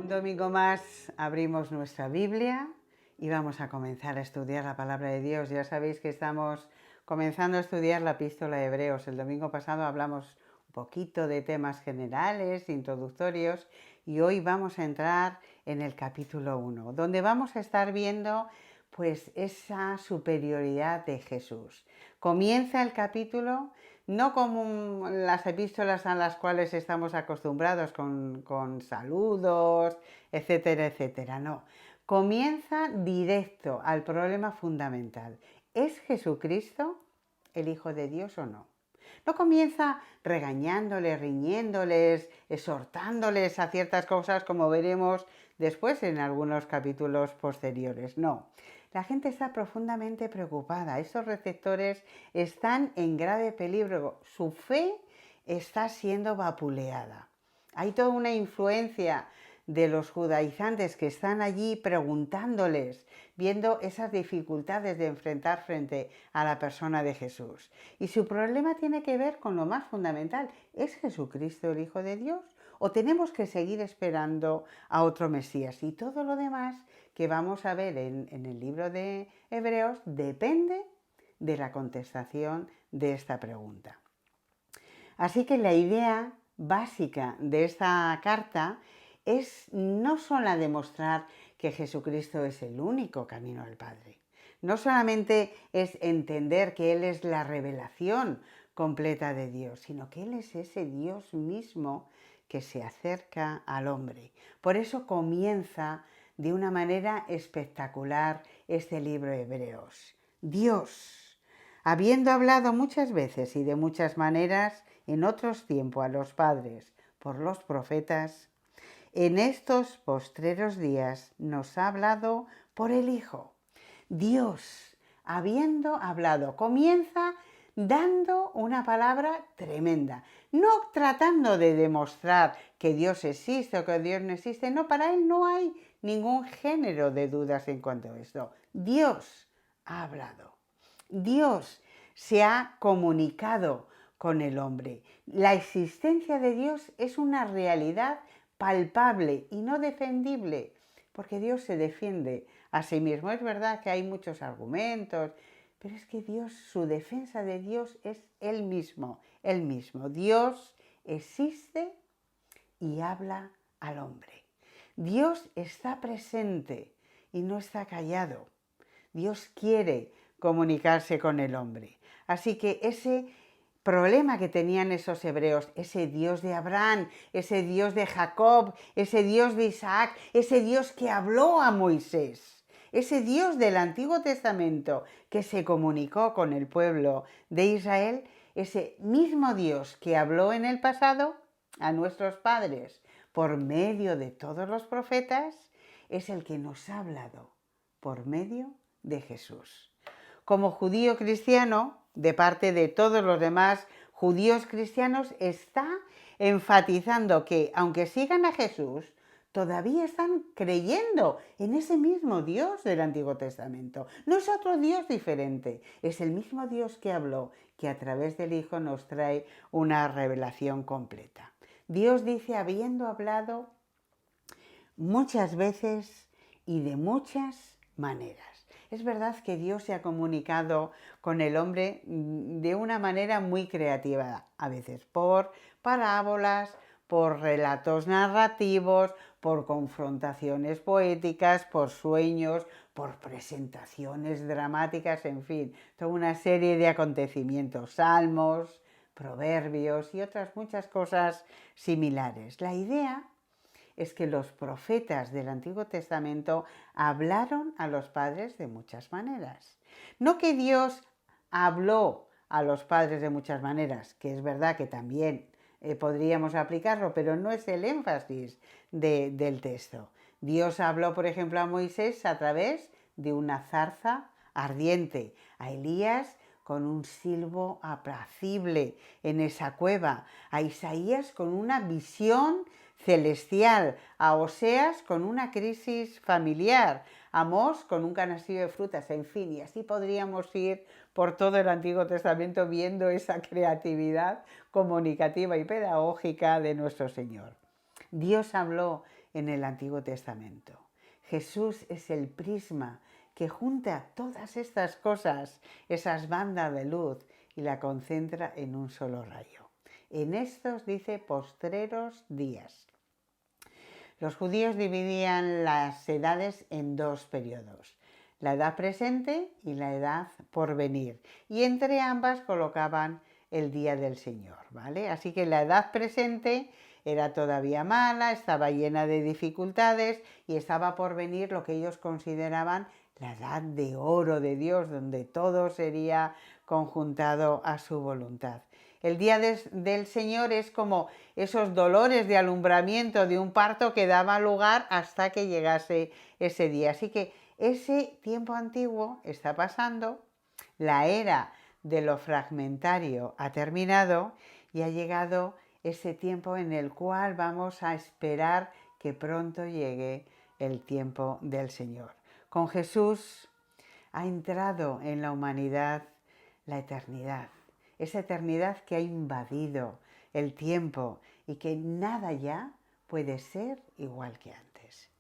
Un domingo más abrimos nuestra Biblia y vamos a comenzar a estudiar la palabra de Dios. Ya sabéis que estamos comenzando a estudiar la epístola de Hebreos. El domingo pasado hablamos un poquito de temas generales, introductorios, y hoy vamos a entrar en el capítulo 1, donde vamos a estar viendo pues esa superioridad de Jesús. Comienza el capítulo no como las epístolas a las cuales estamos acostumbrados con saludos, etcétera, etcétera. No, comienza directo al problema fundamental. ¿Es Jesucristo el Hijo de Dios o no? No comienza regañándoles, riñéndoles, exhortándoles a ciertas cosas como veremos después en algunos capítulos posteriores. No, la gente está profundamente preocupada. Esos receptores están en grave peligro. Su fe está siendo vapuleada. Hay toda una influencia de los judaizantes que están allí preguntándoles, viendo esas dificultades de enfrentar frente a la persona de Jesús. Y su problema tiene que ver con lo más fundamental. ¿Es Jesucristo el Hijo de Dios? ¿O tenemos que seguir esperando a otro Mesías? Y todo lo demás que vamos a ver en el libro de Hebreos depende de la contestación de esta pregunta. Así que la idea básica de esta carta es no solo demostrar que Jesucristo es el único camino al Padre, no solamente es entender que Él es la revelación completa de Dios, sino que Él es ese Dios mismo que se acerca al hombre. Por eso comienza de una manera espectacular este libro de Hebreos. Dios, habiendo hablado muchas veces y de muchas maneras en otros tiempos a los padres por los profetas, en estos postreros días nos ha hablado por el Hijo. Dios, habiendo hablado, comienza dando una palabra tremenda, no tratando de demostrar que Dios existe o que Dios no existe, no, para él no hay ningún género de dudas en cuanto a esto. Dios ha hablado, Dios se ha comunicado con el hombre. La existencia de Dios es una realidad palpable y no defendible, porque Dios se defiende a sí mismo. Es verdad que hay muchos argumentos, pero es que Dios, su defensa de Dios es Él mismo, Él mismo. Dios existe y habla al hombre. Dios está presente y no está callado. Dios quiere comunicarse con el hombre. Así que ese problema que tenían esos hebreos, ese Dios de Abraham, ese Dios de Jacob, ese Dios de Isaac, ese Dios que habló a Moisés, ese Dios del Antiguo Testamento que se comunicó con el pueblo de Israel, ese mismo Dios que habló en el pasado a nuestros padres por medio de todos los profetas, es el que nos ha hablado por medio de Jesús. Como judío cristiano, de parte de todos los demás judíos cristianos, está enfatizando que, aunque sigan a Jesús, todavía están creyendo en ese mismo Dios del Antiguo Testamento. No es otro Dios diferente, es el mismo Dios que habló, que a través del Hijo nos trae una revelación completa. Dios dice, habiendo hablado muchas veces y de muchas maneras. Es verdad que Dios se ha comunicado con el hombre de una manera muy creativa, a veces por parábolas, por relatos narrativos, por confrontaciones poéticas, por sueños, por presentaciones dramáticas, en fin, toda una serie de acontecimientos, salmos, proverbios y otras muchas cosas similares. La idea es que los profetas del Antiguo Testamento hablaron a los padres de muchas maneras. No que Dios habló a los padres de muchas maneras, que es verdad que también podríamos aplicarlo, pero no es el énfasis del texto. Dios habló, por ejemplo, a Moisés a través de una zarza ardiente, a Elías con un silbo apacible en esa cueva, a Isaías con una visión celestial, a Oseas con una crisis familiar, a Amós con un canastillo de frutas, en fin, y así podríamos ir por todo el Antiguo Testamento viendo esa creatividad comunicativa y pedagógica de nuestro Señor. Dios habló en el Antiguo Testamento. Jesús es el prisma que junta todas estas cosas, esas bandas de luz, y la concentra en un solo rayo. En estos, dice, postreros días. Los judíos dividían las edades en dos periodos, la edad presente y la edad por venir, y entre ambas colocaban el día del Señor, ¿vale? Así que la edad presente era todavía mala, estaba llena de dificultades y estaba por venir lo que ellos consideraban la edad de oro de Dios, donde todo sería conjuntado a su voluntad. El día del Señor es como esos dolores de alumbramiento de un parto que daba lugar hasta que llegase ese día. Así que ese tiempo antiguo está pasando, la era de lo fragmentario ha terminado y ha llegado ese tiempo en el cual vamos a esperar que pronto llegue el tiempo del Señor. Con Jesús ha entrado en la humanidad la eternidad, esa eternidad que ha invadido el tiempo y que nada ya puede ser igual que antes.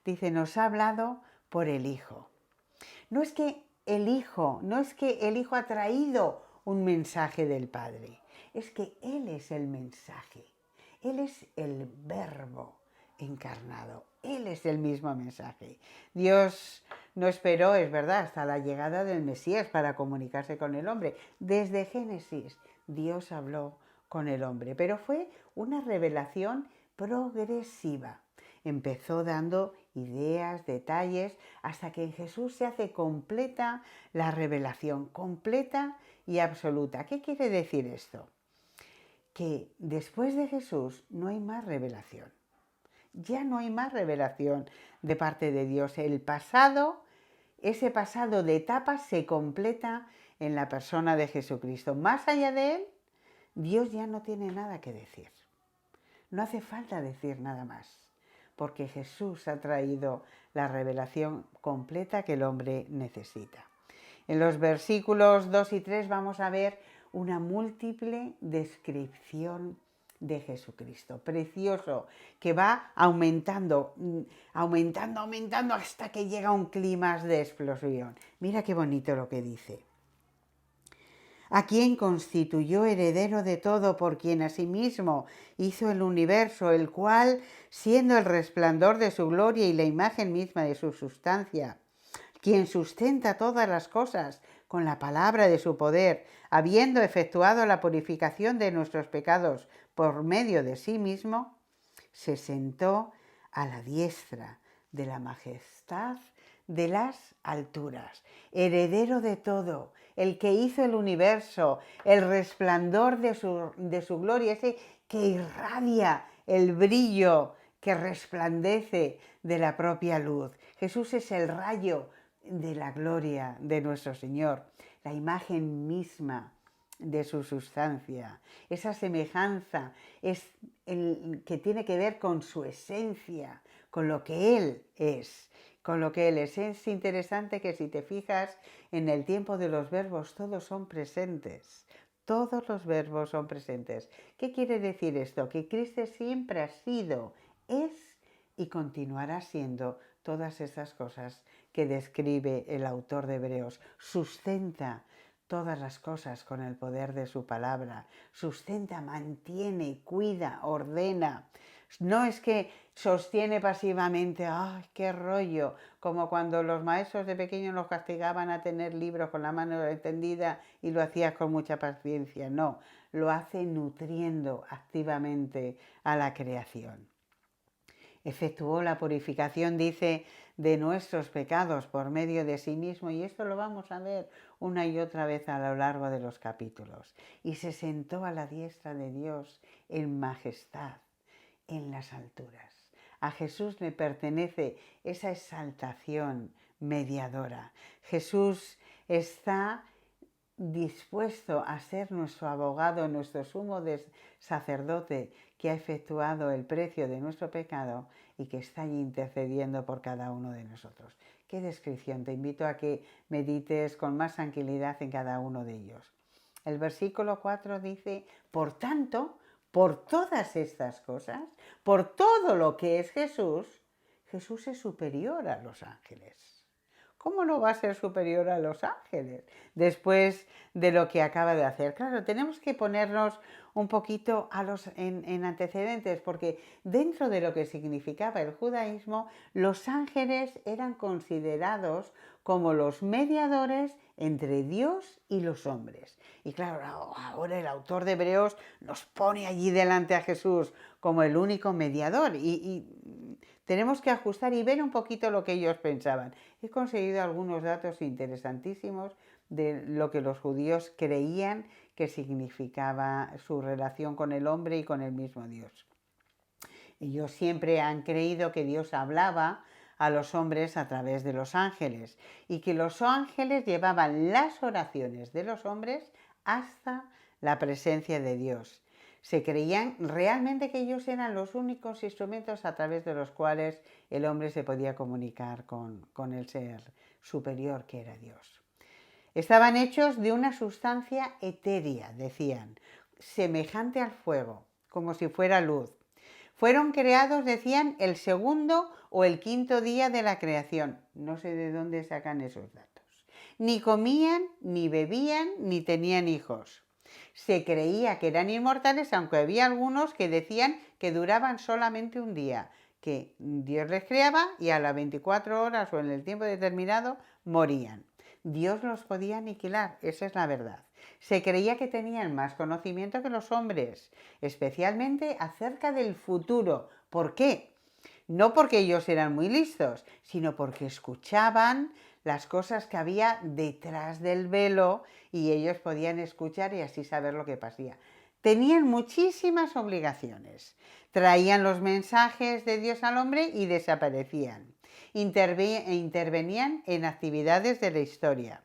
Dice, nos ha hablado por el Hijo. No es que el Hijo ha traído un mensaje del Padre, es que Él es el mensaje, Él es el Verbo encarnado, Él es el mismo mensaje. Dios no esperó, es verdad, hasta la llegada del Mesías para comunicarse con el hombre. Desde Génesis Dios habló con el hombre, pero fue una revelación progresiva. Empezó dando ideas, detalles, hasta que en Jesús se hace completa la revelación, completa y absoluta. ¿Qué quiere decir esto? Que después de Jesús no hay más revelación. Ya no hay más revelación de parte de Dios. El pasado, ese pasado de etapas se completa en la persona de Jesucristo. Más allá de Él, Dios ya no tiene nada que decir. No hace falta decir nada más, porque Jesús ha traído la revelación completa que el hombre necesita. En los versículos 2 y 3 vamos a ver una múltiple descripción de Jesucristo, precioso, que va aumentando hasta que llega a un clímax de explosión. Mira qué bonito lo que dice. A quien constituyó heredero de todo, por quien asimismo hizo el universo, el cual, siendo el resplandor de su gloria y la imagen misma de su sustancia, quien sustenta todas las cosas con la palabra de su poder, habiendo efectuado la purificación de nuestros pecados por medio de sí mismo, se sentó a la diestra de la majestad de las alturas, heredero de todo, el que hizo el universo, el resplandor de su gloria, ese que irradia el brillo que resplandece de la propia luz. Jesús es el rayo de la gloria de nuestro Señor, la imagen misma de su sustancia. Esa semejanza es el que tiene que ver con su esencia, con lo que Él es. Con lo que Él es. Es interesante que si te fijas en el tiempo de los verbos, todos son presentes. Todos los verbos son presentes. ¿Qué quiere decir esto? Que Cristo siempre ha sido, es y continuará siendo todas esas cosas que describe el autor de Hebreos. Sustenta todas las cosas con el poder de su palabra. Sustenta, mantiene, cuida, ordena. No es que sostiene pasivamente, ¡ay, qué rollo! Como cuando los maestros de pequeños nos castigaban a tener libros con la mano extendida y lo hacías con mucha paciencia. No, lo hace nutriendo activamente a la creación. Efectuó la purificación, dice, de nuestros pecados por medio de sí mismo, y esto lo vamos a ver una y otra vez a lo largo de los capítulos. Y se sentó a la diestra de Dios en majestad, en las alturas. A Jesús le pertenece esa exaltación mediadora. Jesús está dispuesto a ser nuestro abogado, nuestro sumo sacerdote que ha efectuado el precio de nuestro pecado y que está intercediendo por cada uno de nosotros. ¡Qué descripción! Te invito a que medites con más tranquilidad en cada uno de ellos. El versículo 4 dice, por tanto, por todas estas cosas, por todo lo que es Jesús, Jesús es superior a los ángeles. ¿Cómo no va a ser superior a los ángeles después de lo que acaba de hacer? Claro, tenemos que ponernos un poquito en antecedentes, porque dentro de lo que significaba el judaísmo, los ángeles eran considerados como los mediadores entre Dios y los hombres. Y claro, ahora el autor de Hebreos nos pone allí delante a Jesús como el único mediador y tenemos que ajustar y ver un poquito lo que ellos pensaban. He conseguido algunos datos interesantísimos de lo que los judíos creían que significaba su relación con el hombre y con el mismo Dios. Ellos siempre han creído que Dios hablaba a los hombres a través de los ángeles y que los ángeles llevaban las oraciones de los hombres hasta la presencia de Dios. Se creían realmente que ellos eran los únicos instrumentos a través de los cuales el hombre se podía comunicar con el ser superior que era Dios. Estaban hechos de una sustancia etérea, decían, semejante al fuego, como si fuera luz. Fueron creados, decían, el segundo o el quinto día de la creación. No sé de dónde sacan esos datos. Ni comían, ni bebían, ni tenían hijos. Se creía que eran inmortales, aunque había algunos que decían que duraban solamente un día, que Dios les creaba y a las 24 horas o en el tiempo determinado morían. Dios los podía aniquilar, esa es la verdad. Se creía que tenían más conocimiento que los hombres, especialmente acerca del futuro. ¿Por qué? No porque ellos eran muy listos, sino porque escuchaban las cosas que había detrás del velo y ellos podían escuchar y así saber lo que pasaba. Tenían muchísimas obligaciones. Traían los mensajes de Dios al hombre y desaparecían. Intervenían en actividades de la historia.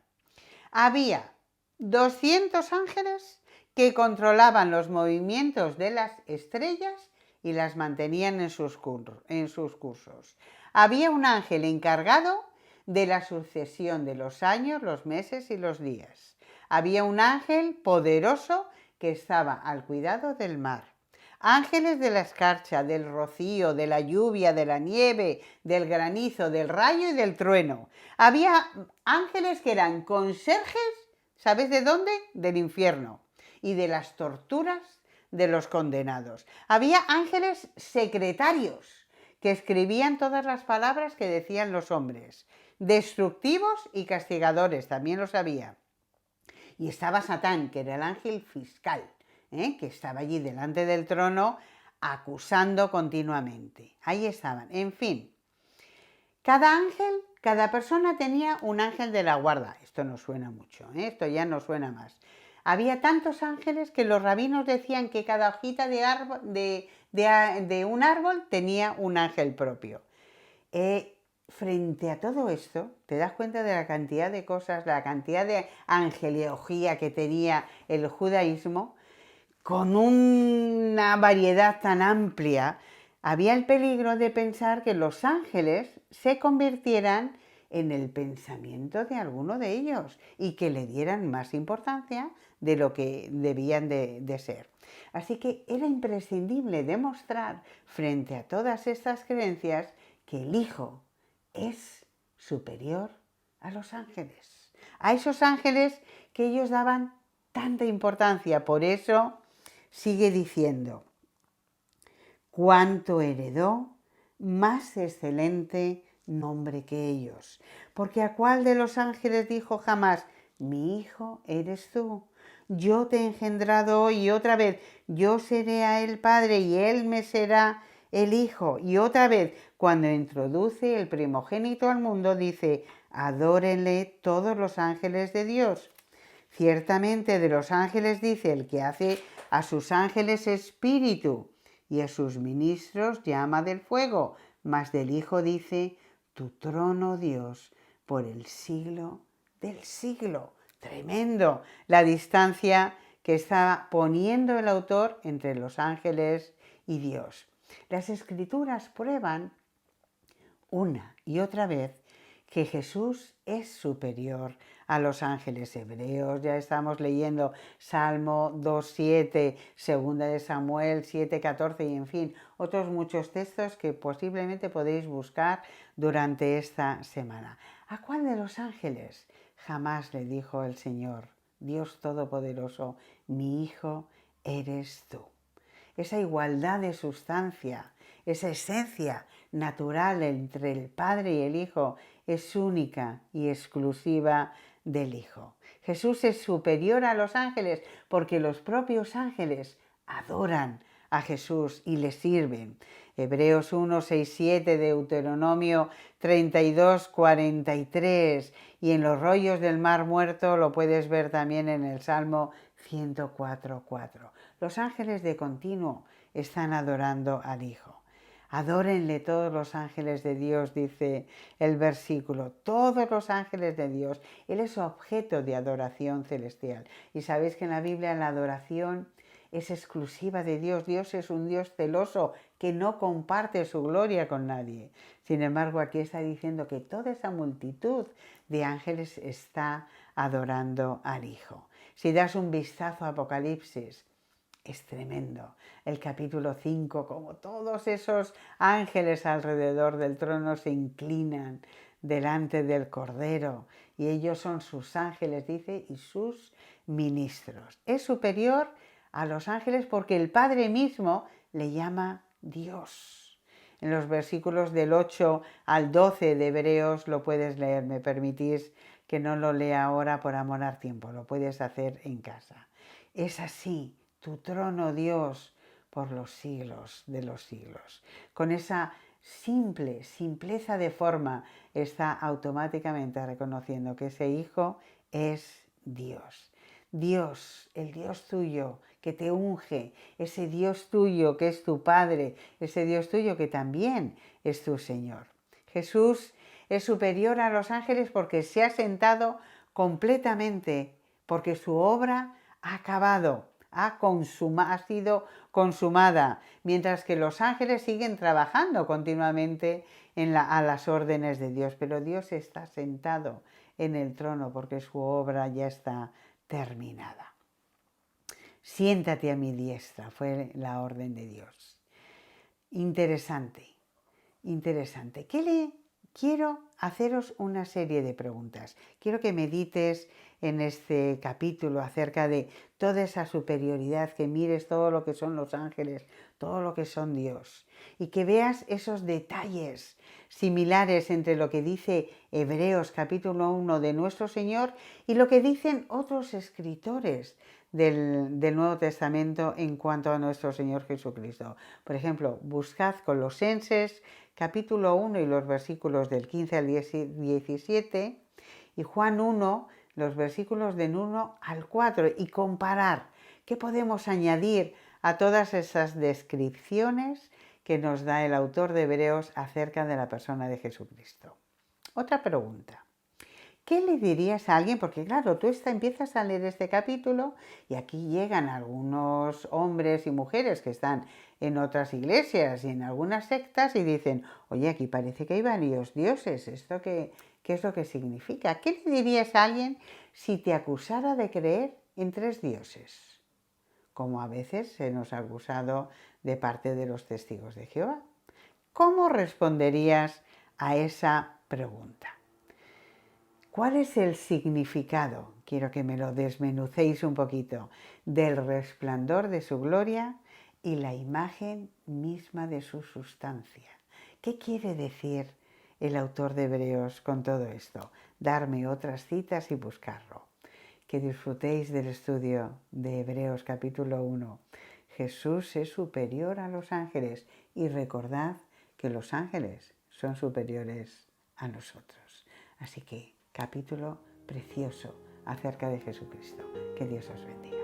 Había 200 ángeles que controlaban los movimientos de las estrellas y las mantenían en sus cursos. Había un ángel encargado de la sucesión de los años, los meses y los días. Había un ángel poderoso que estaba al cuidado del mar. Ángeles de la escarcha, del rocío, de la lluvia, de la nieve, del granizo, del rayo y del trueno. Había ángeles que eran conserjes, ¿sabes de dónde? Del infierno y de las torturas de los condenados. Había ángeles secretarios que escribían todas las palabras que decían los hombres. Destructivos y castigadores, también los había. Y estaba Satán, que era el ángel fiscal, que estaba allí delante del trono acusando continuamente. Ahí estaban. En fin, cada ángel, cada persona tenía un ángel de la guarda. Esto no suena mucho, esto ya no suena más. Había tantos ángeles que los rabinos decían que cada hojita de un árbol tenía un ángel propio. Frente a todo esto, te das cuenta de la cantidad de cosas, la cantidad de angelología que tenía el judaísmo, con una variedad tan amplia, había el peligro de pensar que los ángeles se convirtieran en el pensamiento de alguno de ellos y que le dieran más importancia de lo que debían de ser. Así que era imprescindible demostrar frente a todas estas creencias que el Hijo es superior a los ángeles, a esos ángeles que ellos daban tanta importancia. Por eso sigue diciendo, cuánto heredó más excelente nombre que ellos, porque a cuál de los ángeles dijo jamás, mi hijo eres tú, yo te he engendrado hoy, y otra vez, yo seré a él padre y él me será el hijo, y otra vez, cuando introduce el primogénito al mundo, dice, adórenle todos los ángeles de Dios. Ciertamente de los ángeles dice el que hace a sus ángeles espíritu y a sus ministros llama del fuego, mas del Hijo dice, tu trono, Dios, por el siglo del siglo. Tremendo la distancia que está poniendo el autor entre los ángeles y Dios. Las Escrituras prueban una y otra vez que Jesús es superior a los ángeles hebreos. Ya estamos leyendo Salmo 2.7, Segunda de Samuel 7.14 y en fin, otros muchos textos que posiblemente podéis buscar durante esta semana. ¿A cuál de los ángeles? Jamás le dijo el Señor, Dios Todopoderoso, mi Hijo eres tú. Esa igualdad de sustancia, esa esencia natural entre el Padre y el Hijo es única y exclusiva del Hijo. Jesús es superior a los ángeles porque los propios ángeles adoran a Jesús y le sirven. Hebreos 1, 6, 7, Deuteronomio 32, 43 y en los rollos del Mar Muerto lo puedes ver también en el Salmo 104, 4. Los ángeles de continuo están adorando al Hijo. Adórenle todos los ángeles de Dios, dice el versículo. Todos los ángeles de Dios. Él es objeto de adoración celestial. Y sabéis que en la Biblia la adoración es exclusiva de Dios. Dios es un Dios celoso que no comparte su gloria con nadie. Sin embargo, aquí está diciendo que toda esa multitud de ángeles está adorando al Hijo. Si das un vistazo a Apocalipsis, es tremendo. El capítulo 5, como todos esos ángeles alrededor del trono se inclinan delante del Cordero y ellos son sus ángeles, dice, y sus ministros. Es superior a los ángeles porque el Padre mismo le llama Dios. En los versículos del 8 al 12 de Hebreos lo puedes leer. Me permitís que no lo lea ahora por amor al tiempo, lo puedes hacer en casa. Es así tu trono, Dios, por los siglos de los siglos. Con esa simpleza de forma está automáticamente reconociendo que ese Hijo es Dios. Dios, el Dios tuyo que te unge, ese Dios tuyo que es tu Padre, ese Dios tuyo que también es tu Señor. Jesús es superior a los ángeles porque se ha sentado completamente, porque su obra ha acabado, ha sido consumada, mientras que los ángeles siguen trabajando continuamente a las órdenes de Dios, pero Dios está sentado en el trono porque su obra ya está terminada. Siéntate a mi diestra, fue la orden de Dios. Interesante. Quiero haceros una serie de preguntas. Quiero que medites en este capítulo acerca de toda esa superioridad, que mires todo lo que son los ángeles, todo lo que son Dios, y que veas esos detalles similares entre lo que dice Hebreos capítulo 1 de nuestro Señor y lo que dicen otros escritores del Nuevo Testamento en cuanto a nuestro Señor Jesucristo. Por ejemplo, buscad Colosenses capítulo 1 y los versículos del 15 al 17 y Juan 1, los versículos del 1 al 4 y comparar qué podemos añadir a todas esas descripciones que nos da el autor de Hebreos acerca de la persona de Jesucristo. Otra pregunta. ¿Qué le dirías a alguien? Porque claro, tú empiezas a leer este capítulo y aquí llegan algunos hombres y mujeres que están en otras iglesias y en algunas sectas y dicen, oye, aquí parece que hay varios dioses, ¿esto qué es lo que significa? ¿Qué le dirías a alguien si te acusara de creer en 3 dioses? Como a veces se nos ha acusado de parte de los testigos de Jehová. ¿Cómo responderías a esa pregunta? ¿Cuál es el significado? Quiero que me lo desmenucéis un poquito, del resplandor de su gloria y la imagen misma de su sustancia. ¿Qué quiere decir el autor de Hebreos con todo esto? Darme otras citas y buscarlo. Que disfrutéis del estudio de Hebreos capítulo 1. Jesús es superior a los ángeles y recordad que los ángeles son superiores a nosotros. Así que capítulo precioso acerca de Jesucristo. Que Dios os bendiga.